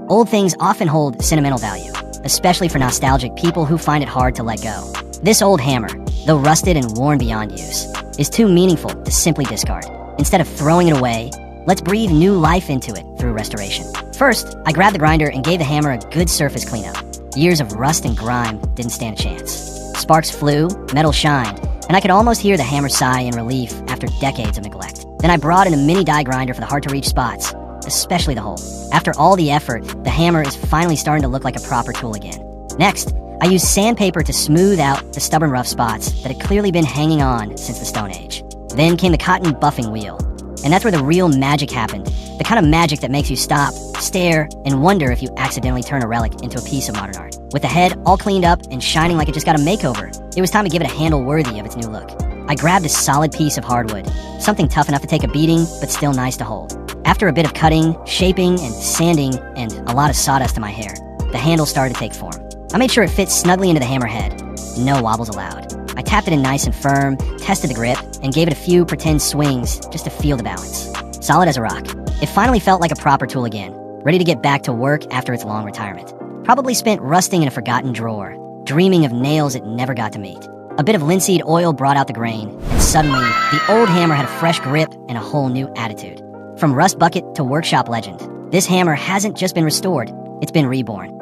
Old things often hold sentimental value, especially for nostalgic people who find it hard to let go. This old hammer, though rusted and worn beyond use, is too meaningful to simply discard. Instead of throwing it away, let's breathe new life into it through restoration. First, I grabbed the grinder and gave the hammer a good surface cleanup. Years of rust and grime didn't stand a chance. Sparks flew, metal shined, and I could almost hear the hammer sigh in relief after decades of neglect. Then I brought in a mini die grinder for the hard-to-reach spots, especially the hole. After all the effort, the hammer is finally starting to look like a proper tool again. Next, I used sandpaper to smooth out the stubborn rough spots that had clearly been hanging on since the Stone Age. Then came the cotton buffing wheel. And that's where the real magic happened. The kind of magic that makes you stop, stare, and wonder if you accidentally turn a relic into a piece of modern art. With the head all cleaned up and shining like it just got a makeover, it was time to give it a handle worthy of its new look. I grabbed a solid piece of hardwood, something tough enough to take a beating, but still nice to hold. After a bit of cutting, shaping, and sanding, and a lot of sawdust in my hair, the handle started to take form. I made sure it fit snugly into the hammer head. No wobbles allowed. I tapped it in nice and firm, tested the grip, and gave it a few pretend swings just to feel the balance. Solid as a rock. It finally felt like a proper tool again, ready to get back to work after its long retirement. Probably spent rusting in a forgotten drawer, dreaming of nails it never got to meet. A bit of linseed oil brought out the grain, and suddenly, the old hammer had a fresh grip and a whole new attitude. From rust bucket to workshop legend, this hammer hasn't just been restored, it's been reborn.